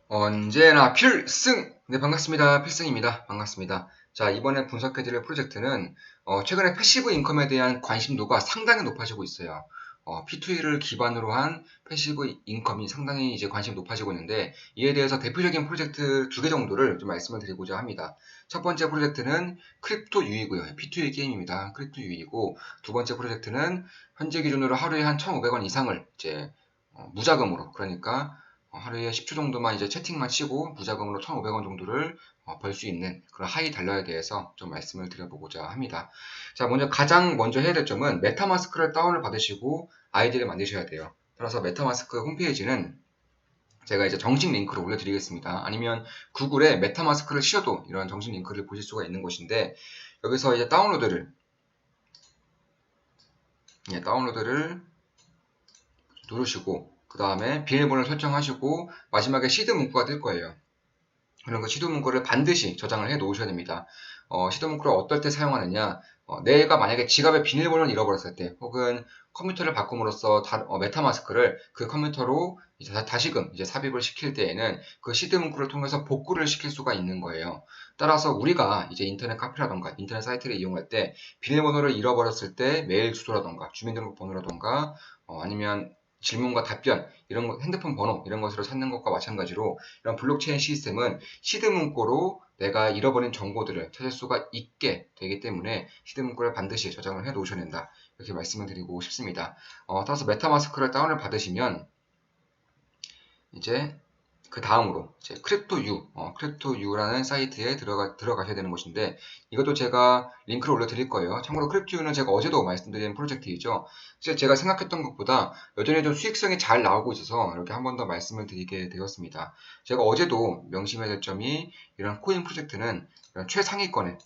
언제나 필승! 네, 반갑습니다. 필승입니다. 반갑습니다. 자, 이번에 분석해드릴 프로젝트는 최근에 패시브 인컴에 대한 관심도가 상당히 높아지고 있어요. P2E를 기반으로 한 패시브 인컴이 상당히 이제 관심이 높아지고 있는데, 이에 대해서 대표적인 프로젝트 두 개 정도를 좀 말씀을 드리고자 합니다. 첫 번째 프로젝트는 크립토 유이고요. P2E 게임입니다. 크립토 유이고, 두 번째 프로젝트는 현재 기준으로 하루에 한 1,500원 이상을 이제 무자금으로, 그러니까 하루에 10초 정도만 이제 채팅만 치고 무자금으로 1,500원 정도를 벌 수 있는 그런 하이 달러에 대해서 좀 말씀을 드려보고자 합니다. 자, 가장 먼저 해야 될 점은 메타마스크를 다운을 받으시고 아이디를 만드셔야 돼요. 따라서 메타마스크 홈페이지는 제가 이제 정식 링크를 올려드리겠습니다. 아니면 구글에 메타마스크를 치셔도 이런 정식 링크를 보실 수가 있는 곳인데, 여기서 이제 다운로드를 누르시고, 그 다음에 비밀번호를 설정하시고 마지막에 시드 문구가 뜰 거예요. 그런 그 시도 문구를 반드시 저장을 해 놓으셔야 됩니다. 시도 문구를 어떨 때 사용하느냐, 내가 만약에 지갑에 비밀번호를 잃어버렸을 때, 혹은 컴퓨터를 바꿈으로써 메타마스크를 그 컴퓨터로 이제 다시금 이제 삽입을 시킬 때에는 그 시드 문구를 통해서 복구를 시킬 수가 있는 거예요. 따라서 우리가 이제 인터넷 카페라던가 인터넷 사이트를 이용할 때 비밀번호를 잃어버렸을 때 메일 주소라던가 주민등록번호라던가 아니면 질문과 답변, 이런 거, 핸드폰 번호, 이런 것으로 찾는 것과 마찬가지로 이런 블록체인 시스템은 시드 문구로 내가 잃어버린 정보들을 찾을 수가 있게 되기 때문에 시드 문구를 반드시 저장을 해 놓으셔야 된다. 이렇게 말씀을 드리고 싶습니다. 따라서 메타마스크를 다운을 받으시면 이제 그 다음으로 이제 크립토유라는 사이트에 들어가셔야 되는 것인데, 이것도 제가 링크를 올려드릴 거예요. 참고로 크립토유는 제가 어제도 말씀드린 프로젝트이죠. 실제 제가 생각했던 것보다 여전히 좀 수익성이 잘 나오고 있어서 이렇게 한 번 더 말씀을 드리게 되었습니다. 제가 어제도 명심해야 될 점이, 이런 코인 프로젝트는 이런 최상위권에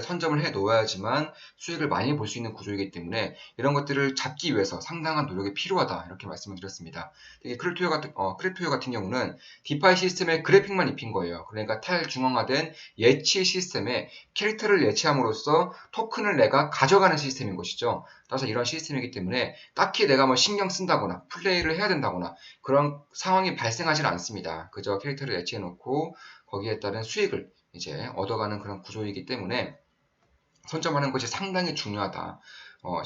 선점을 해 놓아야지만 수익을 많이 볼 수 있는 구조이기 때문에 이런 것들을 잡기 위해서 상당한 노력이 필요하다, 이렇게 말씀을 드렸습니다. 특히 크립토유 같은 경우는 디파이 시스템에 그래픽만 입힌 거예요. 그러니까 탈중앙화된 예치 시스템에 캐릭터를 예치함으로써 토큰을 내가 가져가는 시스템인 것이죠. 따라서 이런 시스템이기 때문에 딱히 내가 뭐 신경 쓴다거나 플레이를 해야 된다거나 그런 상황이 발생하지 않습니다. 그저 캐릭터를 예치해 놓고 거기에 따른 수익을 이제 얻어가는 그런 구조이기 때문에 선점하는 것이 상당히 중요하다.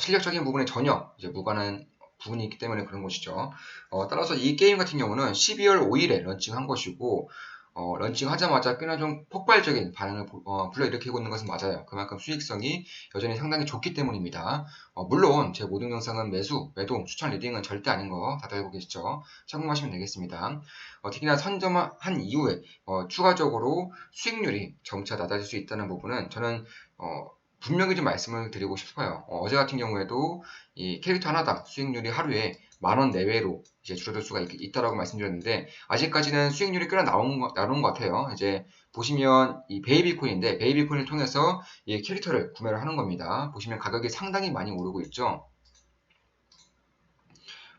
실력적인 부분에 전혀 이제 무관한 부분이 있기 때문에 그런 것이죠. 따라서 이 게임 같은 경우는 12월 5일에 런칭한 것이고, 런칭하자마자 꽤나 좀 폭발적인 반응을 불러일으키고 있는 것은 맞아요. 그만큼 수익성이 여전히 상당히 좋기 때문입니다. 물론 제 모든 영상은 매수, 매도, 추천, 리딩은 절대 아닌 거 다들 알고 계시죠? 참고하시면 되겠습니다. 특히나 선점한 이후에 추가적으로 수익률이 점차 낮아질 수 있다는 부분은 저는 분명히 좀 말씀을 드리고 싶어요. 어제 같은 경우에도 이 캐릭터 하나당 수익률이 하루에 10,000원 내외로 이제 줄어들 수가 있다라고 말씀드렸는데, 아직까지는 수익률이 꽤나 나온 것 같아요. 이제 보시면 이 베이비코인인데, 베이비코인을 통해서 이 캐릭터를 구매를 하는 겁니다. 보시면 가격이 상당히 많이 오르고 있죠.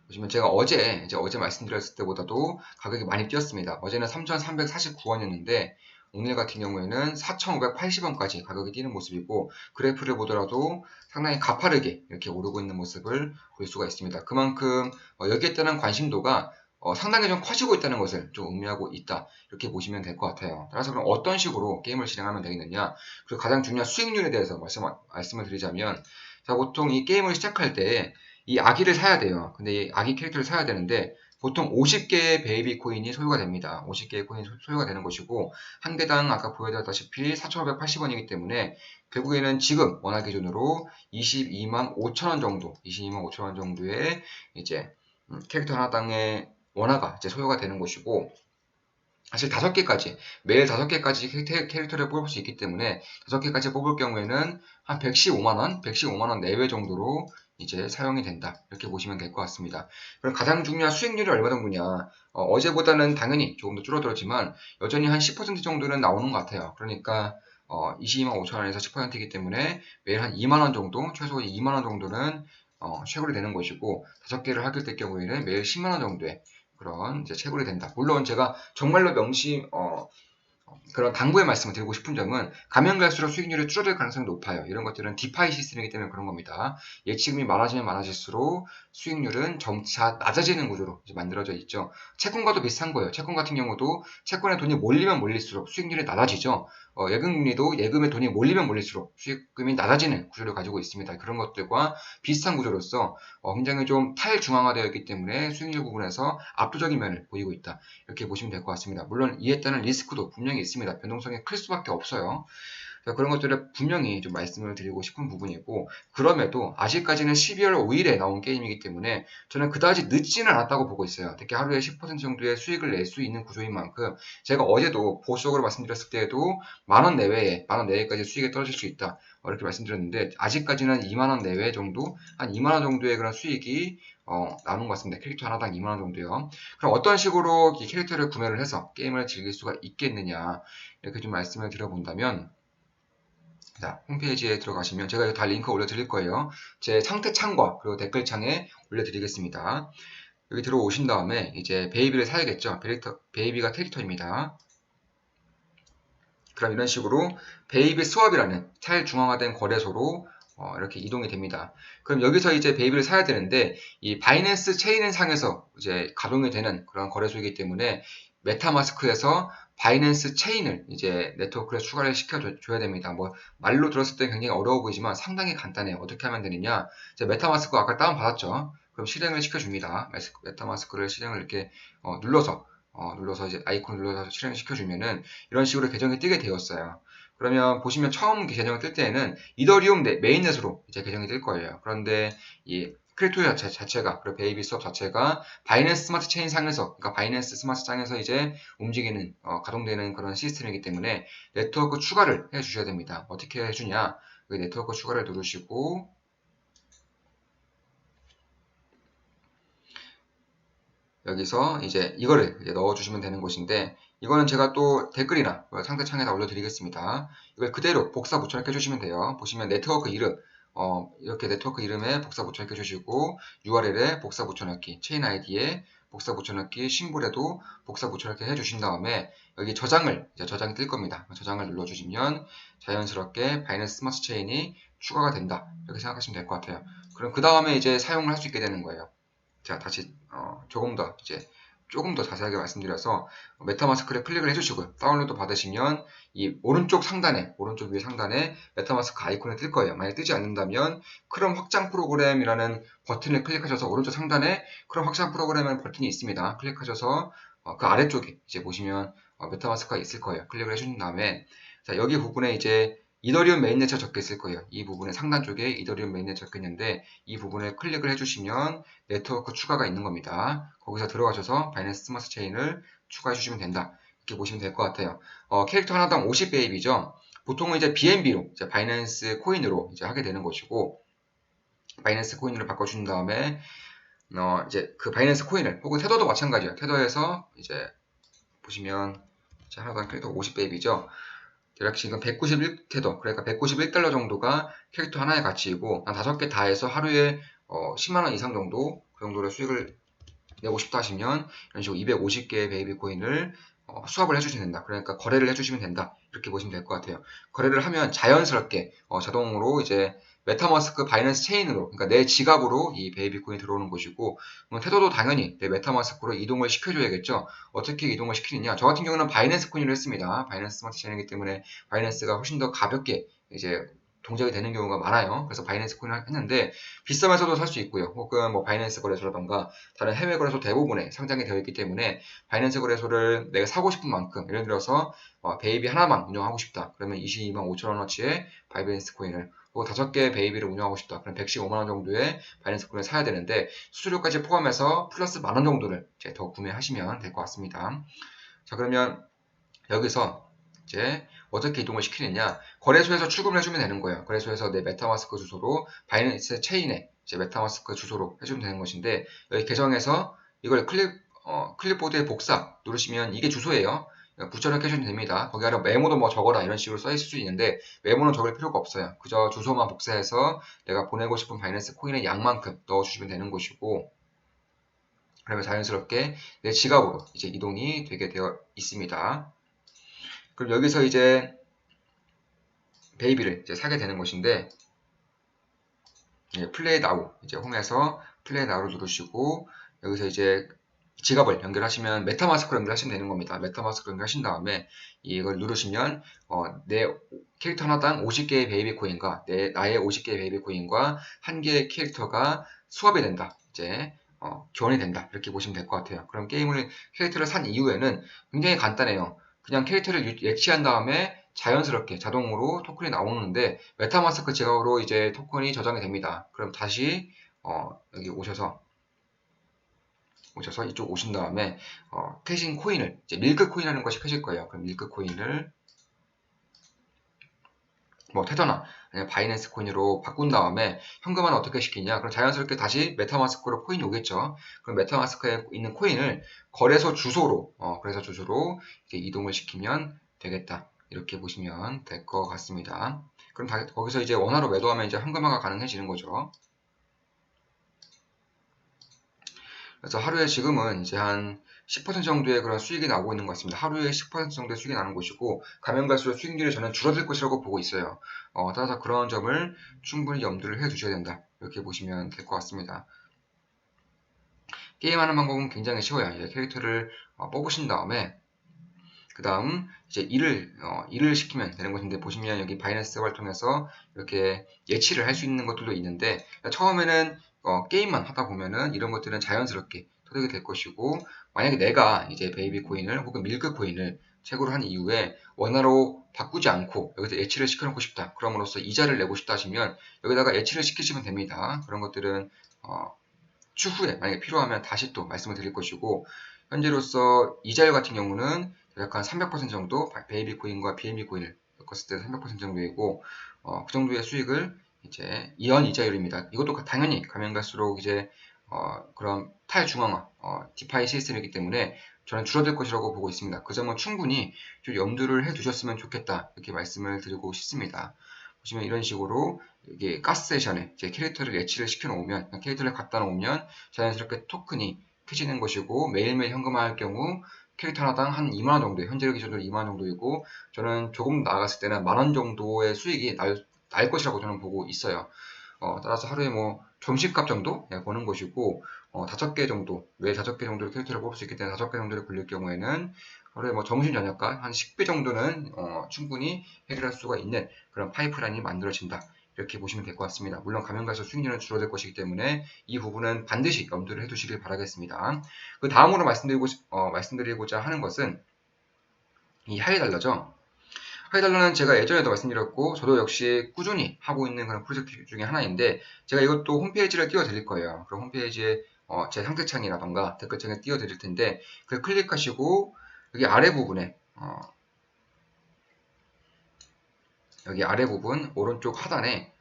보시면 제가 어제 말씀드렸을 때보다도 가격이 많이 뛰었습니다. 어제는 3,349원이었는데 오늘 같은 경우에는 4,580원까지 가격이 뛰는 모습이고, 그래프를 보더라도 상당히 가파르게 이렇게 오르고 있는 모습을 볼 수가 있습니다. 그만큼 여기에 따른 관심도가 상당히 좀 커지고 있다는 것을 좀 의미하고 있다, 이렇게 보시면 될 것 같아요. 따라서 그럼 어떤 식으로 게임을 진행하면 되겠느냐, 그리고 가장 중요한 수익률에 대해서 말씀을 드리자면, 자, 보통 이 게임을 시작할 때 이 아기를 사야 돼요. 근데 이 아기 캐릭터를 사야 되는데 보통 50개의 베이비 코인이 소요가 됩니다. 50개의 코인이 소요가 되는 것이고, 한 개당 아까 보여드렸다시피 4,580원이기 때문에 결국에는 지금 원화 기준으로 22만 5천원 정도, 22만 5천원 정도의 이제 캐릭터 하나당의 원화가 이제 소요가 되는 것이고, 사실 매일 5개까지 캐릭터를 뽑을 수 있기 때문에 5개까지 뽑을 경우에는 한 115만원 내외 정도로 이제 사용이 된다, 이렇게 보시면 될 것 같습니다. 그럼 가장 중요한 수익률이 얼마 정도냐? 어제보다는 당연히 조금 더 줄어들었지만 여전히 한 10% 정도는 나오는 것 같아요. 그러니까 22만 5천원에서 10%이기 때문에 매일 한 2만원 정도, 최소 2만원 정도는 채굴이 되는 것이고, 5개를 하게 될 경우에는 매일 10만원 정도의 그런 이제 채굴이 된다. 물론 제가 정말로 그런 당부의 말씀을 드리고 싶은 점은 가면 갈수록 수익률이 줄어들 가능성이 높아요. 이런 것들은 디파이 시스템이기 때문에 그런 겁니다. 예치금이 많아지면 많아질수록 수익률은 점차 낮아지는 구조로 이제 만들어져 있죠. 채권과도 비슷한 거예요. 채권 같은 경우도 채권에 돈이 몰리면 몰릴수록 수익률이 낮아지죠. 예금금리도 예금에 돈이 몰리면 몰릴수록 수익금이 낮아지는 구조를 가지고 있습니다. 그런 것들과 비슷한 구조로서 굉장히 좀 탈중앙화되어 있기 때문에 수익률 부분에서 압도적인 면을 보이고 있다. 이렇게 보시면 될 것 같습니다. 물론 이에 따른 리스크도 분명히 있습니다. 변동성이 클 수밖에 없어요. 그런 것들을 분명히 좀 말씀을 드리고 싶은 부분이고, 그럼에도 아직까지는 12월 5일에 나온 게임이기 때문에 저는 그다지 늦지는 않았다고 보고 있어요. 특히 하루에 10% 정도의 수익을 낼 수 있는 구조인 만큼 제가 어제도 보수적으로 말씀드렸을 때에도 만원 내외까지 수익이 떨어질 수 있다. 이렇게 말씀드렸는데 아직까지는 2만원 내외 정도, 한 2만원 정도의 그런 수익이 나오는 것 같습니다. 캐릭터 하나당 2만원 정도요. 그럼 어떤 식으로 이 캐릭터를 구매를 해서 게임을 즐길 수가 있겠느냐, 이렇게 좀 말씀을 드려본다면, 자, 홈페이지에 들어가시면 제가 다 링크 올려드릴 거예요. 제 상태 창과 그리고 댓글창에 올려드리겠습니다. 여기 들어오신 다음에 이제 베이비를 사야겠죠. 베이비가 캐릭터입니다. 그럼 이런 식으로 베이비 스왑이라는 탈중앙화된 거래소로 이렇게 이동이 됩니다. 그럼 여기서 이제 베이비를 사야 되는데 이 바이낸스 체인 상에서 이제 가동이 되는 그런 거래소이기 때문에 메타마스크에서 바이낸스 체인을 이제 네트워크에 추가를 시켜줘야 됩니다. 뭐 말로 들었을 때 굉장히 어려워 보이지만 상당히 간단해요. 어떻게 하면 되느냐? 이제 메타마스크 아까 다운 받았죠? 그럼 실행을 시켜줍니다. 메타마스크를 실행을 이렇게 눌러서 이제 아이콘 눌러서 실행시켜주면은 이런 식으로 계정이 뜨게 되었어요. 그러면 보시면 처음 계정이 뜰 때에는 이더리움 메인넷으로 이제 계정이 뜰 거예요. 그런데 이 크립토 자체가, 그리고 베이비 수업 자체가 바이낸스 스마트 체인 상에서, 그러니까 바이낸스 스마트 상에서 이제 움직이는, 가동되는 그런 시스템이기 때문에 네트워크 추가를 해 주셔야 됩니다. 어떻게 해주냐? 여기 네트워크 추가를 누르시고, 여기서 이제 이거를 이제 넣어주시면 되는 곳인데, 이거는 제가 또 댓글이나 상대창에다 올려드리겠습니다. 이걸 그대로 복사 붙여넣기 해주시면 돼요. 보시면 네트워크 이름, 이렇게 네트워크 이름에 복사 붙여넣기 해주시고, URL에 복사 붙여넣기, 체인 아이디에 복사 붙여넣기, 심볼에도 복사 붙여넣기 해주신 다음에 여기 저장이 뜰 겁니다. 저장을 눌러주시면 자연스럽게 바이낸스 스마트 체인이 추가가 된다. 이렇게 생각하시면 될 것 같아요. 그럼 그 다음에 이제 사용을 할 수 있게 되는 거예요. 자, 다시 조금 더 자세하게 말씀드려서 메타마스크를 클릭을 해주시고요. 다운로드 받으시면 이 오른쪽 위에 상단에 메타마스크 아이콘이 뜰 거예요. 만약 뜨지 않는다면 크롬 확장 프로그램이라는 버튼을 클릭하셔서 오른쪽 상단에 크롬 확장 프로그램이라는 버튼이 있습니다. 클릭하셔서 그 아래쪽에 이제 보시면 메타마스크가 있을 거예요. 클릭을 해주신 다음에 자, 여기 부분에 이제 이더리움 메인넷이 적혀 있을 거예요. 이 부분에 상단 쪽에 이더리움 메인넷 적혀 있는데 이 부분에 클릭을 해주시면 네트워크 추가가 있는 겁니다. 거기서 들어가셔서 바이낸스 스마트 체인을 추가해 주시면 된다. 이렇게 보시면 될 것 같아요. 캐릭터 하나당 50베이비죠. 보통은 이제 BNB로 이제 바이낸스 코인으로 이제 하게 되는 것이고, 바이낸스 코인으로 바꿔준 다음에 이제 그 바이낸스 코인을, 혹은 테더도 마찬가지예요. 테더에서 이제 보시면 이제 하나당 캐릭터 50베이비죠. 대략 지금 191테더, 그러니까 191달러 정도가 캐릭터 하나의 가치이고, 한 5개 다 해서 하루에 10만원 이상 정도, 그 정도의 수익을 내고 싶다 하시면 이런 식으로 250개의 베이비 코인을 수합을 해주시면 된다. 그러니까 거래를 해주시면 된다. 이렇게 보시면 될 것 같아요. 거래를 하면 자연스럽게 자동으로 이제 메타마스크 바이낸스 체인으로, 그러니까 내 지갑으로 이 베이비 코인이 들어오는 것이고, 테더도 당연히 내 메타마스크로 이동을 시켜줘야겠죠. 어떻게 이동을 시키느냐? 저 같은 경우는 바이낸스 코인으로 했습니다. 바이낸스 스마트 체인이기 때문에 바이낸스가 훨씬 더 가볍게 이제 동작이 되는 경우가 많아요. 그래서 바이낸스 코인을 했는데 비싸면서도 살 수 있고요. 혹은 뭐 바이낸스 거래소라던가 다른 해외 거래소 대부분에 상장이 되어 있기 때문에 바이낸스 거래소를 내가 사고 싶은 만큼, 예를 들어서 베이비 하나만 운영하고 싶다. 그러면 22만 5천 원어치의 바이낸스 코인을, 혹은 5개 베이비를 운영하고 싶다. 그럼 115만 원 정도의 바이낸스 코인을 사야 되는데 수수료까지 포함해서 플러스 만원 정도를 이제 더 구매하시면 될 것 같습니다. 자, 그러면 여기서 이제 어떻게 이동을 시키느냐, 거래소에서 출금을 해주면 되는 거예요. 거래소에서 내 메타마스크 주소로 바이낸스 체인에 이제 메타마스크 주소로 해주면 되는 것인데, 여기 계정에서 이걸 클립보드에 복사 누르시면 이게 주소예요. 붙여넣기 해주면 됩니다. 거기 아래 메모도 뭐 적어라 이런 식으로 써 있을 수 있는데 메모는 적을 필요가 없어요. 그저 주소만 복사해서 내가 보내고 싶은 바이낸스 코인의 양만큼 넣어주시면 되는 것이고, 그러면 자연스럽게 내 지갑으로 이제 이동이 되게 되어 있습니다. 그럼 여기서 이제 베이비를 이제 사게 되는 것인데, 플레이 나우, 이제 홈에서 플레이 나우를 누르시고, 여기서 이제 지갑을 연결하시면 메타마스크로 연결하시면 되는 겁니다. 메타마스크로 연결하신 다음에 이걸 누르시면 내 캐릭터 하나당 50개의 베이비 코인과 나의 50개의 베이비 코인과 한 개의 캐릭터가 수합이 된다. 이제 교환이 된다. 이렇게 보시면 될 것 같아요. 그럼 캐릭터를 산 이후에는 굉장히 간단해요. 그냥 캐릭터를 예치한 다음에 자연스럽게 자동으로 토큰이 나오는데 메타마스크 지갑으로 이제 토큰이 저장이 됩니다. 그럼 다시 여기 오셔서 이쪽 오신 다음에 캐신 코인을 이제 밀크 코인이라는 것이 켜질 거예요. 그럼 밀크 코인을 뭐 테더나 아니면 바이낸스 코인으로 바꾼 다음에 현금화는 어떻게 시키냐? 그럼 자연스럽게 다시 메타마스크로 코인이 오겠죠. 그럼 메타마스크에 있는 코인을 거래소 주소로 이제 이동을 시키면 되겠다. 이렇게 보시면 될 것 같습니다. 그럼 거기서 이제 원화로 매도하면 이제 현금화가 가능해지는 거죠. 그래서 하루에 지금은 이제 한 10% 정도의 그런 수익이 나오고 있는 것 같습니다. 하루에 10% 정도의 수익이 나는 것이고, 가면 갈수록 수익률이 저는 줄어들 것이라고 보고 있어요. 따라서 그런 점을 충분히 염두를 해 두셔야 된다. 이렇게 보시면 될 것 같습니다. 게임하는 방법은 굉장히 쉬워요. 이제 캐릭터를 뽑으신 다음에, 그 다음 이제 일을 시키면 되는 것인데, 보시면 여기 바이낸스를 통해서 이렇게 예치를 할 수 있는 것들도 있는데, 처음에는 게임만 하다 보면은 이런 것들은 자연스럽게 터득이 될 것이고, 만약에 내가 이제 베이비 코인을 혹은 밀크 코인을 채굴을 한 이후에 원화로 바꾸지 않고 여기서 예치를 시켜놓고 싶다. 그럼으로써 이자를 내고 싶다 하시면 여기다가 예치를 시키시면 됩니다. 그런 것들은 추후에 만약에 필요하면 다시 또 말씀을 드릴 것이고, 현재로서 이자율 같은 경우는 대략 한 300% 정도 베이비 코인과 BNB 코인을 엮었을 때 300% 정도이고, 그 정도의 수익을 이제 이연 이자율입니다. 이것도 당연히 가면 갈수록 이제 그런 탈중앙화 디파이 시스템이기 때문에 저는 줄어들 것이라고 보고 있습니다. 그 점은 충분히 좀 염두를 해 두셨으면 좋겠다, 이렇게 말씀을 드리고 싶습니다. 보시면 이런 식으로 이게 가스 세션에 제 캐릭터를 예치를 시켜 놓으면, 캐릭터를 갖다 놓으면 자연스럽게 토큰이 켜지는 것이고, 매일매일 현금화할 경우 캐릭터 하나당 한 2만원 정도, 현재 기준으로 2만원 정도이고, 저는 조금 나아갔을 때는 만원 정도의 수익이 날 것이라고 저는 보고 있어요. 따라서 하루에 뭐 점심값 정도 보는 것이고, 5개 정도, 매일 5개 정도의 캐릭터를 뽑을 수 있기 때문에 5개 정도를 굴릴 경우에는 하루에 뭐 점심 저녁값 한 10배 정도는 충분히 해결할 수가 있는 그런 파이프라인이 만들어진다. 이렇게 보시면 될 것 같습니다. 물론 가면 갈수록 수익률은 줄어들 것이기 때문에 이 부분은 반드시 염두를 해두시길 바라겠습니다. 그 다음으로 말씀드리고자 하는 것은 이 하이달러죠. 하이달러는 제가 예전에도 말씀드렸고, 저도 역시 꾸준히 하고 있는 그런 프로젝트 중에 하나인데, 제가 이것도 홈페이지를 띄워드릴 거예요. 그럼 홈페이지에 제 상세창이라던가 댓글창에 띄워드릴 텐데, 그걸 클릭하시고 여기 아래 부분에 여기 아래 부분 오른쪽 하단에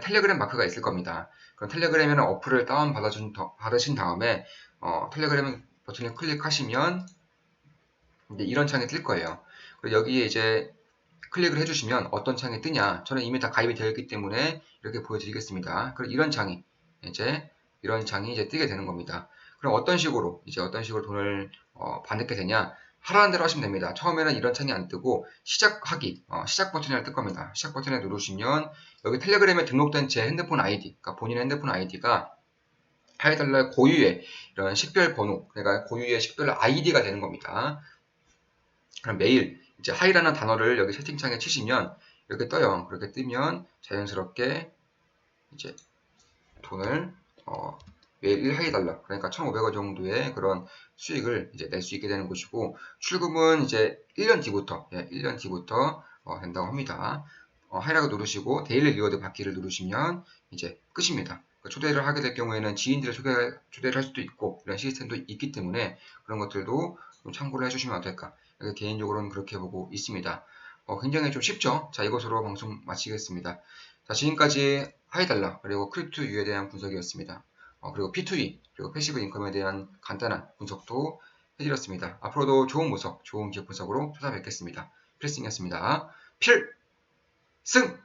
텔레그램 마크가 있을 겁니다. 그럼 텔레그램에는 어플을 다운 받으신 다음에 텔레그램 버튼을 클릭하시면 이제 이런 창이 뜰 거예요. 그리고 여기에 이제 클릭을 해주시면 어떤 창이 뜨냐? 저는 이미 다 가입이 되어 있기 때문에 이렇게 보여드리겠습니다. 그리고 이런 창이 이제 뜨게 되는 겁니다. 그럼 어떤 식으로 돈을 받게 되냐? 하라는 대로 하시면 됩니다. 처음에는 이런 창이 안 뜨고 시작 버튼이 뜰 겁니다. 시작 버튼을 누르시면 여기 텔레그램에 등록된 제 핸드폰 아이디, 그러니까 본인의 핸드폰 아이디가 하이달러의 고유의 이런 식별 번호, 그러니까 고유의 식별 아이디가 되는 겁니다. 그럼 매일 이제 하이라는 단어를 여기 채팅창에 치시면 이렇게 떠요. 그렇게 뜨면 자연스럽게 이제 돈을 매일 1하이달러, 그러니까 1,500원 정도의 그런 수익을 이제 낼 수 있게 되는 것이고, 출금은 이제 1년 뒤부터 된다고 합니다. 하이라고 누르시고 데일리 리워드 받기를 누르시면 이제 끝입니다. 초대를 하게 될 경우에는 지인들을 초대를 할 수도 있고 이런 시스템도 있기 때문에 그런 것들도 좀 참고를 해주시면 어떨까. 개인적으로는 그렇게 보고 있습니다. 굉장히 좀 쉽죠? 자, 이것으로 방송 마치겠습니다. 자, 지금까지 하이달러 그리고 크립토유에 대한 분석이었습니다. 그리고 P2E 그리고 패시브 인컴에 대한 간단한 분석도 해드렸습니다. 앞으로도 좋은 분석, 좋은 기업 분석으로 찾아뵙겠습니다. 필승이었습니다. 필승!